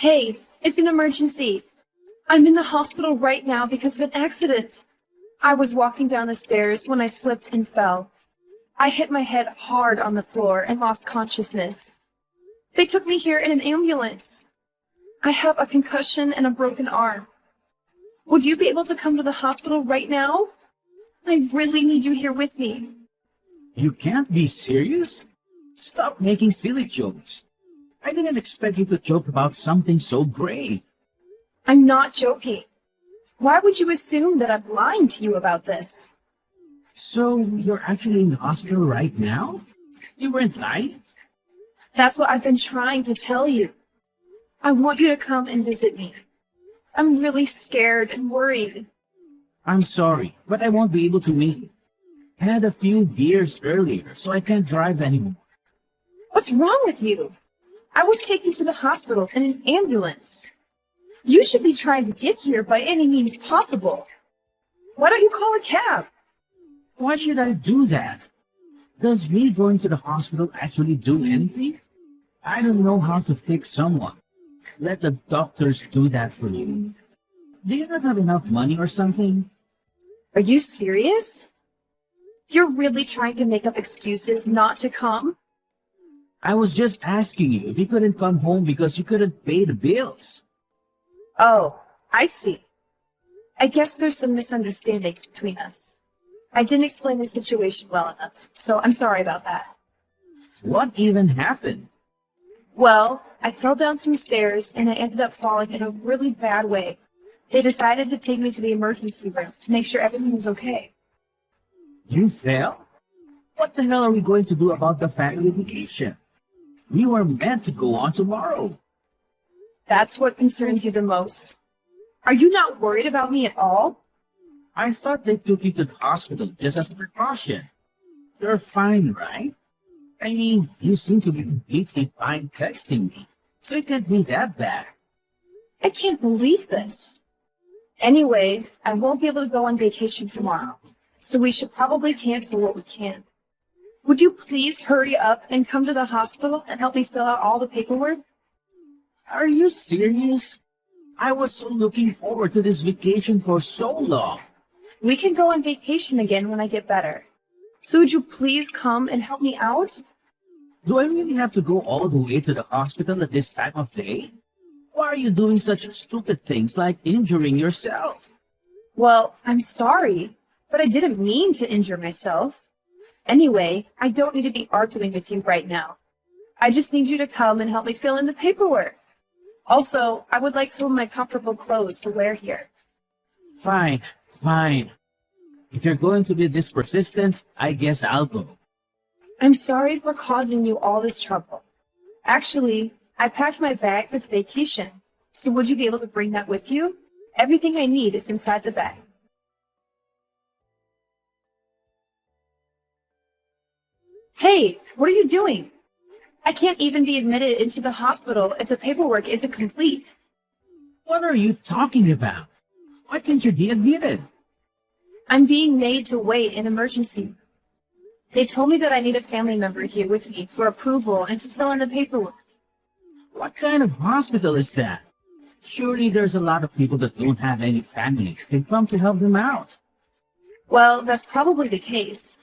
Hey, it's an emergency. I'm in the hospital right now because of an accident. I was walking down the stairs when I slipped and fell. I hit my head hard on the floor and lost consciousness. They took me here in an ambulance. I have a concussion and a broken arm. Would you be able to come to the hospital right now? I really need you here with me. You can't be serious? Stop making silly jokes. I didn't expect you to joke about something so grave. I'm not joking. Why would you assume that I'm lying to you about this? So, you're actually in the hospital right now? You weren't lying? That's what I've been trying to tell you. I want you to come and visit me. I'm really scared and worried. I'm sorry, but I won't be able to meet you. I had a few beers earlier, so I can't drive anymore. What's wrong with you? I was taken to the hospital in an ambulance. You should be trying to get here by any means possible. Why don't you call a cab? Why should I do that? Does me going to the hospital actually do anything? I don't know how to fix someone. Let the doctors do that for you. Do you not have enough money or something? Are you serious? You're really trying to make up excuses not to come? I was just asking you if you couldn't come home because you couldn't pay the bills. Oh, I see. I guess there's some misunderstandings between us. I didn't explain the situation well enough, so I'm sorry about that. What even happened? Well, I fell down some stairs and I ended up falling in a really bad way. They decided to take me to the emergency room to make sure everything was okay. You fell? What the hell are we going to do about the family vacation? We were meant to go on tomorrow. That's what concerns you the most. Are you not worried about me at all? I thought they took you to the hospital just as a precaution. You're fine, right? I mean, you seem to be completely fine texting me, so it can't be that bad. I can't believe this. Anyway, I won't be able to go on vacation tomorrow, so we should probably cancel what we can. Would you please hurry up and come to the hospital and help me fill out all the paperwork? Are you serious? I was so looking forward to this vacation for so long. We can go on vacation again when I get better. So would you please come and help me out? Do I really have to go all the way to the hospital at this time of day? Why are you doing such stupid things like injuring yourself? Well, I'm sorry, but I didn't mean to injure myself. Anyway, I don't need to be arguing with you right now. I just need you to come and help me fill in the paperwork. Also, I would like some of my comfortable clothes to wear here. Fine, fine. If you're going to be this persistent, I guess I'll go. I'm sorry for causing you all this trouble. Actually, I packed my bag for the vacation, so would you be able to bring that with you? Everything I need is inside the bag. Hey, what are you doing? I can't even be admitted into the hospital if the paperwork isn't complete. What are you talking about? Why can't you be admitted? I'm being made to wait in emergency. They told me that I need a family member here with me for approval and to fill in the paperwork. What kind of hospital is that? Surely there's a lot of people that don't have any family that can come to help them out. Well, that's probably the case.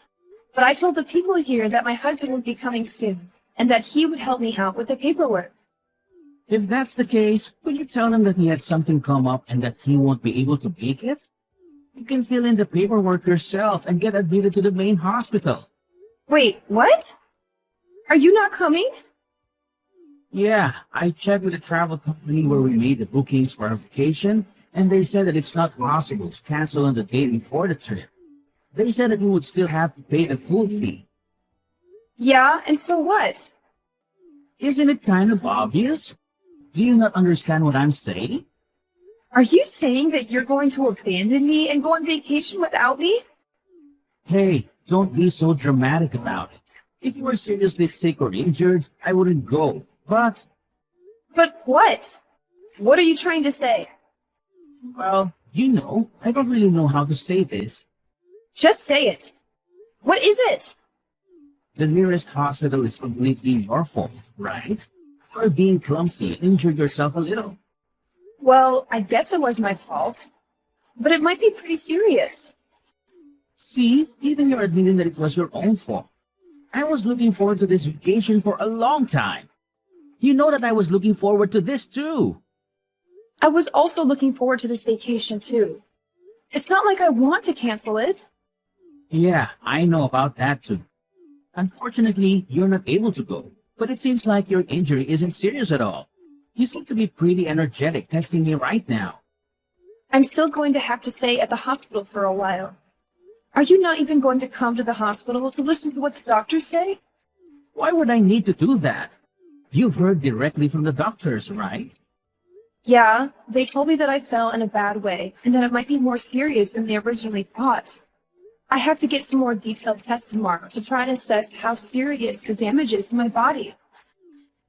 But I told the people here that my husband would be coming soon, and that he would help me out with the paperwork. If that's the case, could you tell him that he had something come up and that he won't be able to make it? You can fill in the paperwork yourself and get admitted to the main hospital. Wait, what? Are you not coming? Yeah, I checked with the travel company where we made the bookings for our vacation, and they said that it's not possible to cancel on the day before the trip. They said that we would still have to pay the full fee. Yeah, and so what? Isn't it kind of obvious? Do you not understand what I'm saying? Are you saying that you're going to abandon me and go on vacation without me? Hey, don't be so dramatic about it. If you were seriously sick or injured, I wouldn't go. But what? What are you trying to say? well, I don't really know how to say this. Just say it. What is it? The nearest hospital is completely your fault, right? Or being clumsy and injured yourself a little. Well, I guess it was my fault. But it might be pretty serious. See, even you're admitting that it was your own fault. I was looking forward to this vacation for a long time. You know that I was looking forward to this too. I was also looking forward to this vacation too. It's not like I want to cancel it. Yeah, I know about that too. Unfortunately, you're not able to go, but it seems like your injury isn't serious at all. You seem to be pretty energetic texting me right now. I'm still going to have to stay at the hospital for a while. Are you not even going to come to the hospital to listen to what the doctors say? Why would I need to do that? You've heard directly from the doctors, right? Yeah, they told me that I fell in a bad way and that it might be more serious than they originally thought. I have to get some more detailed tests tomorrow to try and assess how serious the damage is to my body.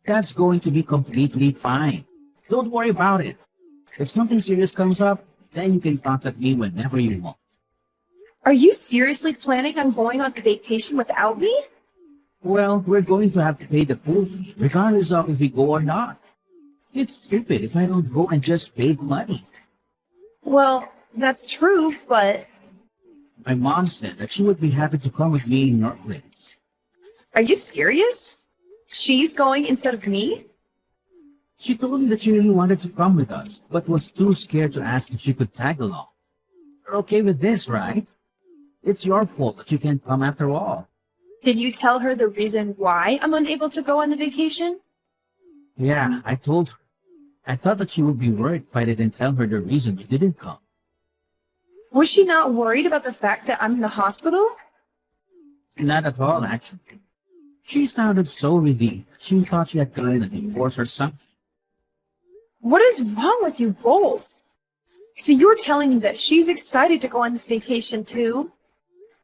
That's going to be completely fine. Don't worry about it. If something serious comes up, then you can contact me whenever you want. Are you seriously planning on going on the vacation without me? Well, we're going to have to pay the pool fee, regardless of if we go or not. It's stupid if I don't go and just pay the money. Well, that's true, but My mom said that she would be happy to come with me in your place. are you serious? She's going instead of me? She told me that she really wanted to come with us, but was too scared to ask if she could tag along. You're okay with this, right? It's your fault that you can't come after all. Did you tell her the reason why I'm unable to go on the vacation? Yeah, I told her. I thought that she would be worried if I didn't tell her the reason you didn't come. Was she not worried about the fact that I'm in the hospital? Not at all, actually. She sounded so relieved. She thought she had gotten a divorce or something. What is wrong with you both? So you're telling me that she's excited to go on this vacation too?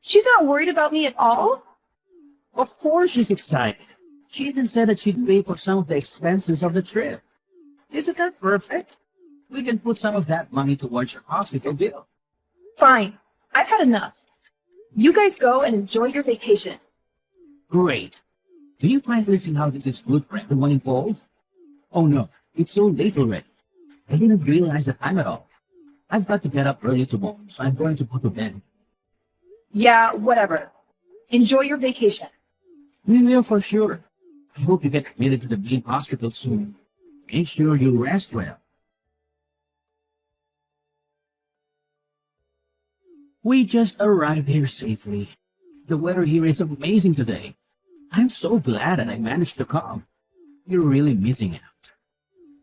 She's not worried about me at all? Of course she's excited. She even said that she'd pay for some of the expenses of the trip. Isn't that perfect? We can put some of that money towards your hospital bill. Fine. I've had enough. You guys go and enjoy your vacation. Great. Do you find listening how this is good for everyone involved? Oh no, it's so late already. I didn't realize the time at all. I've got to get up early tomorrow, so I'm going to go to bed. Yeah, whatever. Enjoy your vacation. We will for sure. I hope you get admitted to the main hospital soon. Make sure you rest well. We just arrived here safely. The weather here is amazing today. I'm so glad that I managed to come. You're really missing out.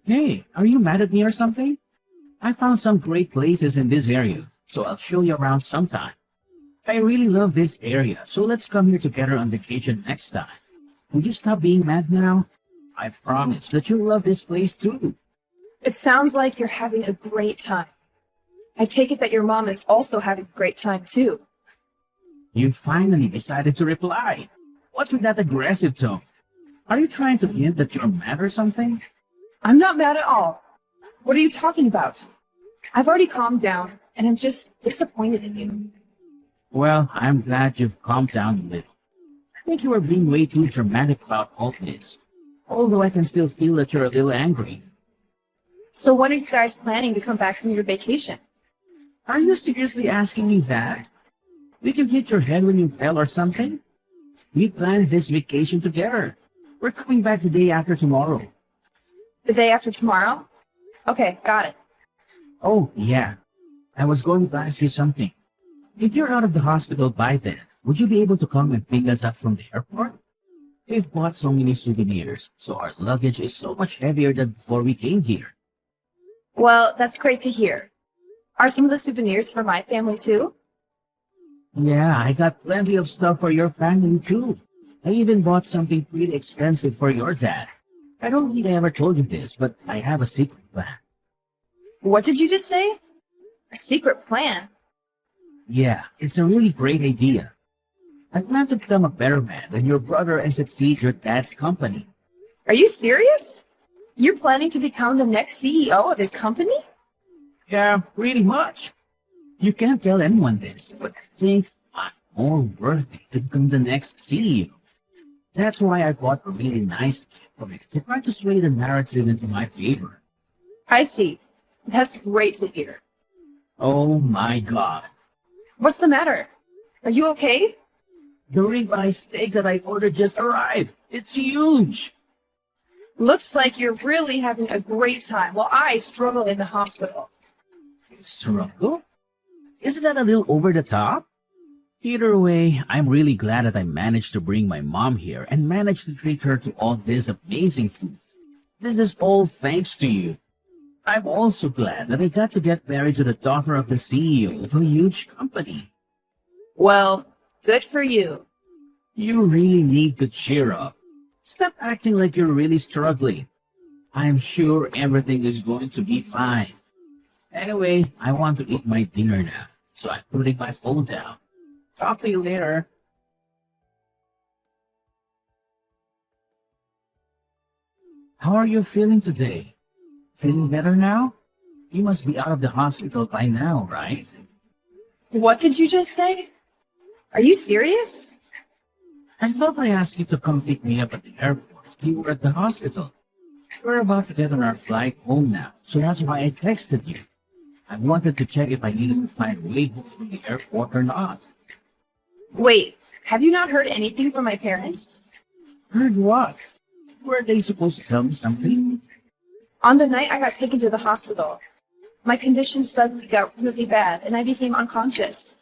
Hey, are you mad at me or something? I found some great places in this area, so I'll show you around sometime. I really love this area, so let's come here together on vacation next time. Will you stop being mad now? I promise that you'll love this place too. It sounds like you're having a great time. I take it that your mom is also having a great time too. You finally decided to reply. What's with that aggressive tone? Are you trying to hint that you're mad or something? I'm not mad at all. What are you talking about? I've already calmed down, and I'm just disappointed in you. Well, I'm glad you've calmed down a little. I think you are being way too dramatic about all this. Although I can still feel that you're a little angry. So when are you guys planning to come back from your vacation? Are you seriously asking me that? Did you hit your head when you fell or something? We planned this vacation together. We're coming back the day after tomorrow. The day after tomorrow? Okay, got it. Oh, yeah. I was going to ask you something. If you're out of the hospital by then, would you be able to come and pick us up from the airport? We've bought so many souvenirs, so our luggage is so much heavier than before we came here. Well, that's great to hear. Are some of the souvenirs for my family too? Yeah, I got plenty of stuff for your family too. I even bought something pretty expensive for your dad. I don't think I ever told you this, but I have a secret plan. What did you just say? A secret plan? Yeah, it's a really great idea. I plan to become a better man than your brother and succeed your dad's company. Are you serious? You're planning to become the next CEO of his company? Yeah, pretty much. You can't tell anyone this, but I think I'm more worthy to become the next CEO. That's why I bought a really nice gift for it to try to sway the narrative into my favor. I see. That's great to hear. Oh my god. What's the matter? Are you okay? The ribeye steak that I ordered just arrived. It's huge. Looks like you're really having a great time while I struggle in the hospital. Struggle? Isn't that a little over the top? Either way, I'm really glad that I managed to bring my mom here and managed to treat her to all this amazing food. This is all thanks to you. I'm also glad that I got to get married to the daughter of the CEO of a huge company. Well, good for you. You really need to cheer up. Stop acting like you're really struggling. I'm sure everything is going to be fine. Anyway, I want to eat my dinner now, so I'm putting my phone down. Talk to you later. How are you feeling today? Feeling better now? You must be out of the hospital by now, right? What did you just say? Are you serious? I thought I asked you to come pick me up at the airport. You were at the hospital. We're about to get on our flight home now, so that's why I texted you. I wanted to check if I needed to find a way home from the airport or not. Wait, have you not heard anything from my parents? Heard what? Were they supposed to tell me something? On the night I got taken to the hospital, my condition suddenly got really bad and I became unconscious.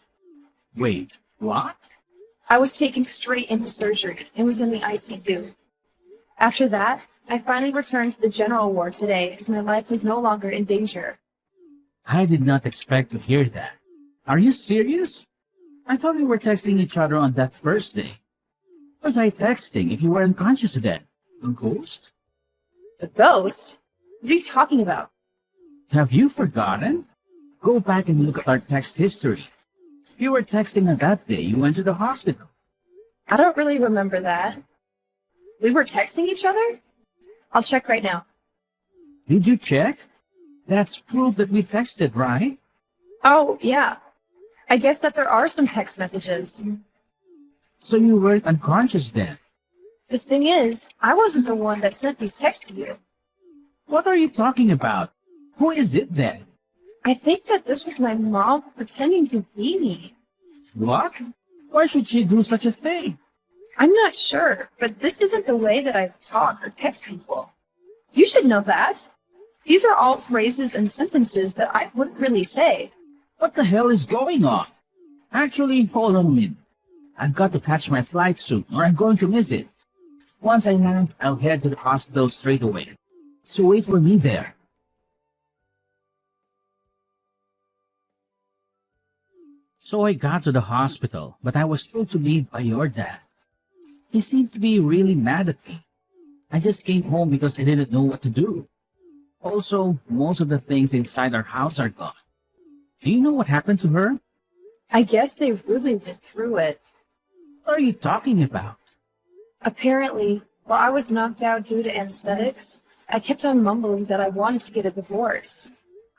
Wait, what? I was taken straight into surgery and was in the ICU. After that, I finally returned to the general ward today as my life was no longer in danger. I did not expect to hear that. Are you serious? I thought we were texting each other on that first day. Was I texting if you were unconscious then? A ghost? A ghost? What are you talking about? Have you forgotten? Go back and look at our text history. You were texting on that day you went to the hospital. I don't really remember that. We were texting each other? I'll check right now. Did you check? That's proof that we texted, right? Oh, yeah. I guess that there are some text messages. So you weren't unconscious then? The thing is, I wasn't the one that sent these texts to you. What are you talking about? Who is it then? I think that this was my mom pretending to be me. What? Why should she do such a thing? I'm not sure, but this isn't the way that I talk or text people. You should know that. These are all phrases and sentences that I wouldn't really say. What the hell is going on? Actually, hold on a minute. I've got to catch my flight soon or I'm going to miss it. Once I land, I'll head to the hospital straight away. So wait for me there. So I got to the hospital, but I was told to leave by your dad. He seemed to be really mad at me. I just came home because I didn't know what to do. Also, most of the things inside our house are gone. Do you know what happened to her? I guess they really went through it. What are you talking about? Apparently, while I was knocked out due to anesthetics, I kept on mumbling that I wanted to get a divorce.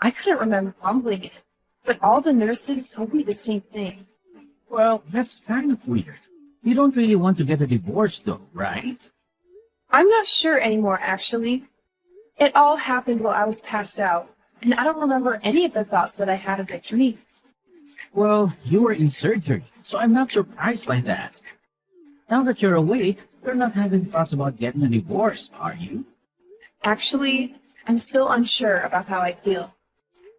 I couldn't remember mumbling it, but all the nurses told me the same thing. Well, that's kind of weird. You don't really want to get a divorce though, right? I'm not sure anymore, actually. It all happened while I was passed out, and I don't remember any of the thoughts that I had in the dream. Well, you were in surgery, so I'm not surprised by that. Now that you're awake, you're not having thoughts about getting a divorce, are you? Actually, I'm still unsure about how I feel.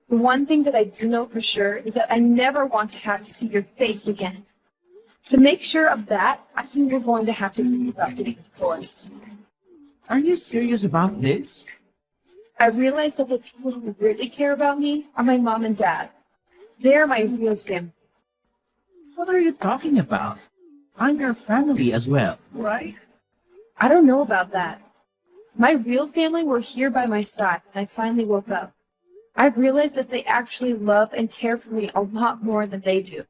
The one thing that I do know for sure is that I never want to have to see your face again. To make sure of that, I think we're going to have to think about getting a divorce. Are you serious about this? I realize that the people who really care about me are my mom and dad. They're my real family. What are you talking about? I'm your family as well, right? I don't know about that. My real family were here by my side when I finally woke up. I realized that they actually love and care for me a lot more than they do.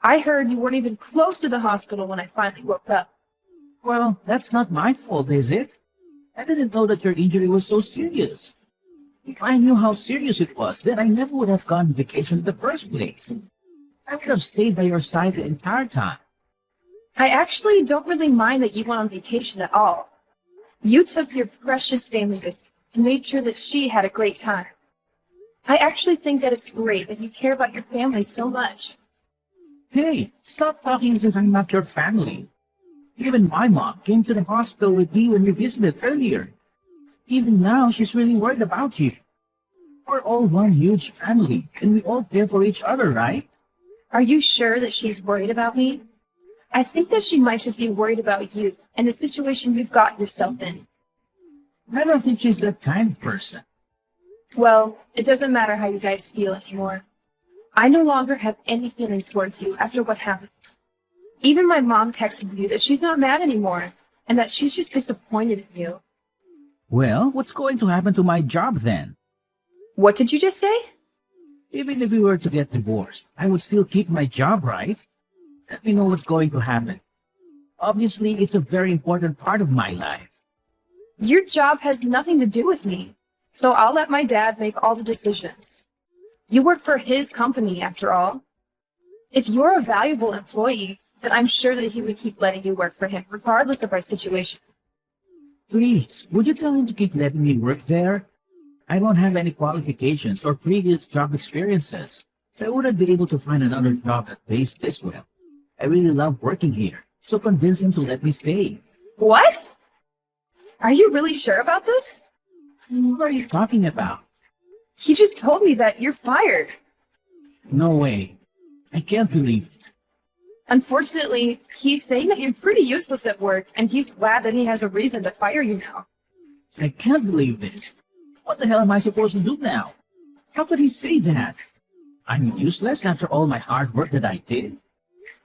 I heard you weren't even close to the hospital when I finally woke up. Well, that's not my fault, is it? I didn't know that your injury was so serious. If I knew how serious it was, then I never would have gone on vacation in the first place. I would have stayed by your side the entire time. I actually don't really mind that you went on vacation at all. You took your precious family with you and made sure that she had a great time. I actually think that it's great that you care about your family so much. Hey, stop talking as if I'm not your family. Even my mom came to the hospital with me when we visited earlier. Even now, she's really worried about you. We're all one huge family, and we all care for each other, right? Are you sure that she's worried about me? I think that she might just be worried about you and the situation you've got yourself in. I don't think she's that kind of person. Well, it doesn't matter how you guys feel anymore. I no longer have any feelings towards you after what happened. Even my mom texted you that she's not mad anymore and that she's just disappointed in you. Well, what's going to happen to my job then? What did you just say? Even if we were to get divorced, I would still keep my job, right? Let me know what's going to happen. Obviously, it's a very important part of my life. Your job has nothing to do with me, so I'll let my dad make all the decisions. You work for his company, after all. If you're a valuable employee, then I'm sure that he would keep letting you work for him, regardless of our situation. Please, would you tell him to keep letting me work there? I don't have any qualifications or previous job experiences, so I wouldn't be able to find another job that pays this well. I really love working here, so convince him to let me stay. What? Are you really sure about this? What are you talking about? He just told me that you're fired. No way. I can't believe it. Unfortunately, he's saying that you're pretty useless at work, and he's glad that he has a reason to fire you now. I can't believe this. What the hell am I supposed to do now? How could he say that? I'm useless after all my hard work that I did?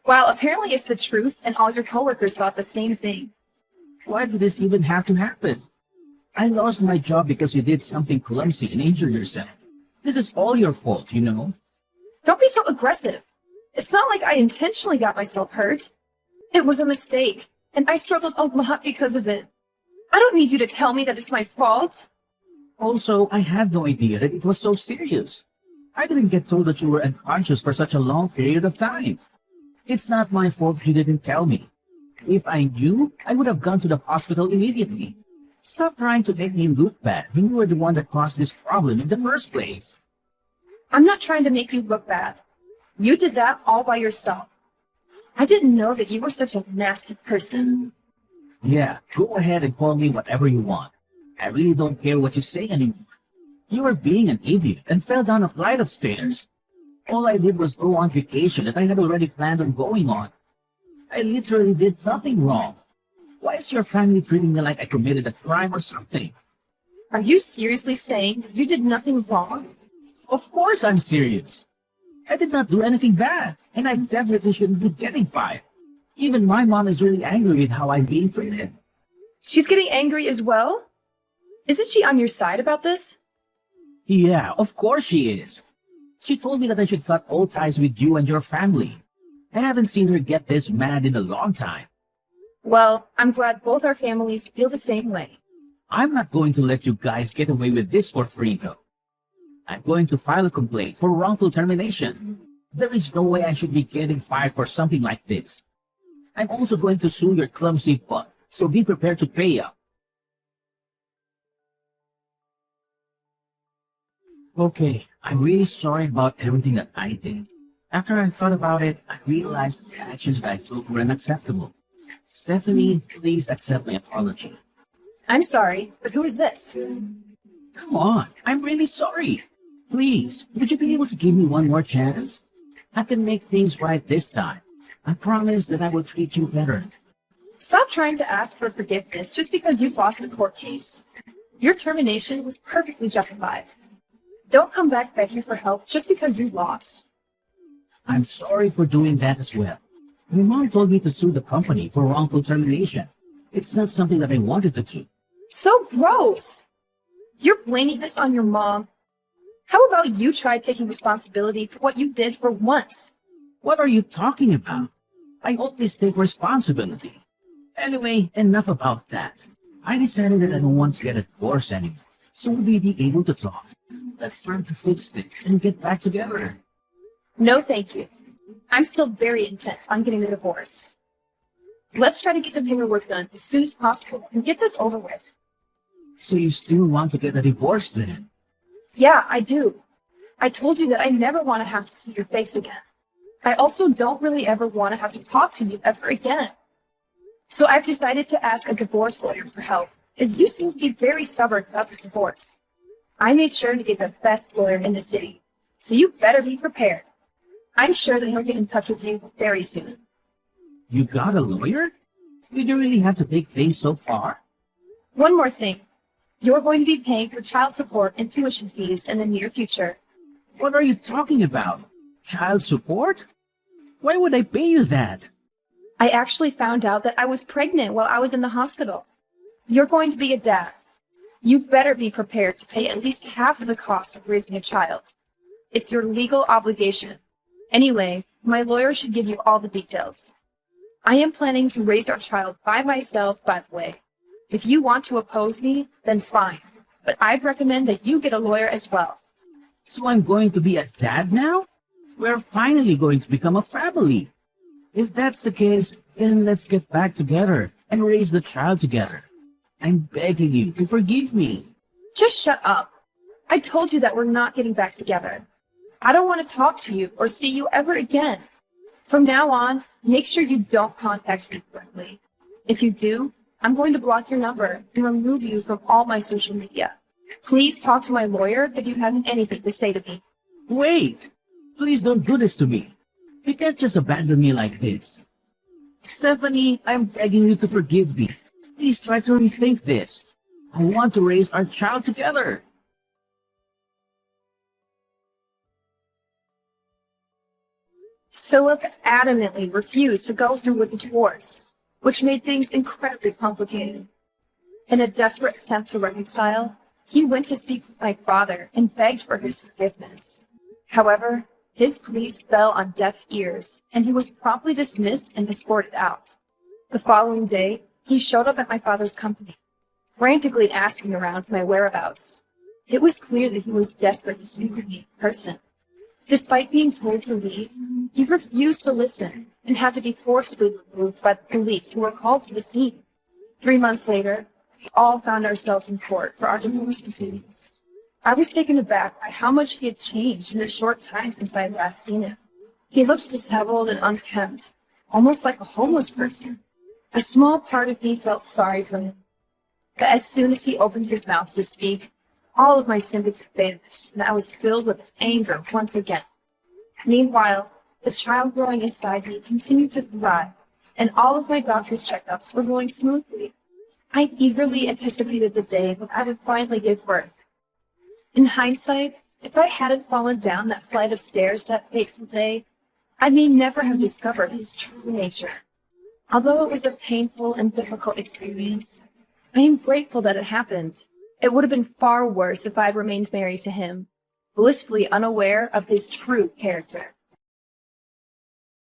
Well, apparently it's the truth, and all your coworkers thought the same thing. Why did this even have to happen? I lost my job because you did something clumsy and injured yourself. This is all your fault, you know? Don't be so aggressive. It's not like I intentionally got myself hurt. It was a mistake, and I struggled a lot because of it. I don't need you to tell me that it's my fault. Also, I had no idea that it was so serious. I didn't get told that you were unconscious for such a long period of time. It's not my fault you didn't tell me. If I knew, I would have gone to the hospital immediately. Stop trying to make me look bad when you were the one that caused this problem in the first place. I'm not trying to make you look bad. You did that all by yourself. I didn't know that you were such a nasty person. Yeah, go ahead and call me whatever you want. I really don't care what you say anymore. You were being an idiot and fell down a flight of stairs. All I did was go on vacation that I had already planned on going on. I literally did nothing wrong. Why is your family treating me like I committed a crime or something? Are you seriously saying that you did nothing wrong? Of course I'm serious. I did not do anything bad, and I definitely shouldn't be getting fired. Even my mom is really angry with how I'm being treated. She's getting angry as well? Isn't she on your side about this? Yeah, of course she is. She told me that I should cut all ties with you and your family. I haven't seen her get this mad in a long time. Well, I'm glad both our families feel the same way. I'm not going to let you guys get away with this for free, though. I'm going to file a complaint for wrongful termination. There is no way I should be getting fired for something like this. I'm also going to sue your clumsy butt, so be prepared to pay up. Okay, I'm really sorry about everything that I did. After I thought about it, I realized the actions that I took were unacceptable. Stephanie, please accept my apology. I'm sorry, but who is this? Come on, I'm really sorry. Please, would you be able to give me one more chance? I can make things right this time. I promise that I will treat you better. Stop trying to ask for forgiveness just because you lost a court case. Your termination was perfectly justified. Don't come back begging for help just because you lost. I'm sorry for doing that as well. My mom told me to sue the company for wrongful termination. It's not something that I wanted to do. So gross! You're blaming this on your mom. How about you try taking responsibility for what you did for once? What are you talking about? I always take responsibility. Anyway, enough about that. I decided that I don't want to get a divorce anymore, so we'll be able to talk. Let's try to fix this and get back together. No, thank you. I'm still very intent on getting a divorce. Let's try to get the paperwork done as soon as possible and get this over with. So you still want to get a divorce then? Yeah, I do. I told you that I never want to have to see your face again. I also don't really ever want to have to talk to you ever again. So I've decided to ask a divorce lawyer for help, as you seem to be very stubborn about this divorce. I made sure to get the best lawyer in the city, so you better be prepared. I'm sure that he'll get in touch with you very soon. You got a lawyer? Did you really have to take things so far? One more thing. You're going to be paying for child support and tuition fees in the near future. What are you talking about? Child support? Why would I pay you that? I actually found out that I was pregnant while I was in the hospital. You're going to be a dad. You better be prepared to pay at least half of the cost of raising a child. It's your legal obligation. Anyway, my lawyer should give you all the details. I am planning to raise our child by myself, by the way. If you want to oppose me, then fine. But I'd recommend that you get a lawyer as well. So I'm going to be a dad now? We're finally going to become a family. If that's the case, then let's get back together and raise the child together. I'm begging you to forgive me. Just shut up. I told you that we're not getting back together. I don't want to talk to you or see you ever again. From now on, make sure you don't contact me directly. If you do, I'm going to block your number and remove you from all my social media. Please talk to my lawyer if you have anything to say to me. Wait! Please don't do this to me. You can't just abandon me like this. Stephanie, I'm begging you to forgive me. Please try to rethink this. I want to raise our child together. Philip adamantly refused to go through with the divorce, which made things incredibly complicated. In a desperate attempt to reconcile, he went to speak with my father and begged for his forgiveness. However, his pleas fell on deaf ears, and he was promptly dismissed and escorted out. The following day, he showed up at my father's company, frantically asking around for my whereabouts. It was clear that he was desperate to speak with me in person. Despite being told to leave, he refused to listen and had to be forcibly removed by the police who were called to the scene. 3 months later, we all found ourselves in court for our divorce proceedings. I was taken aback by how much he had changed in the short time since I had last seen him. He looked disheveled and unkempt, almost like a homeless person. A small part of me felt sorry for him. But as soon as he opened his mouth to speak, all of my sympathy vanished, and I was filled with anger once again. Meanwhile, the child growing inside me continued to thrive, and all of my doctor's checkups were going smoothly. I eagerly anticipated the day when I would finally give birth. In hindsight, if I hadn't fallen down that flight of stairs that fateful day, I may never have discovered his true nature. Although it was a painful and difficult experience, I am grateful that it happened. It would have been far worse if I had remained married to him, blissfully unaware of his true character.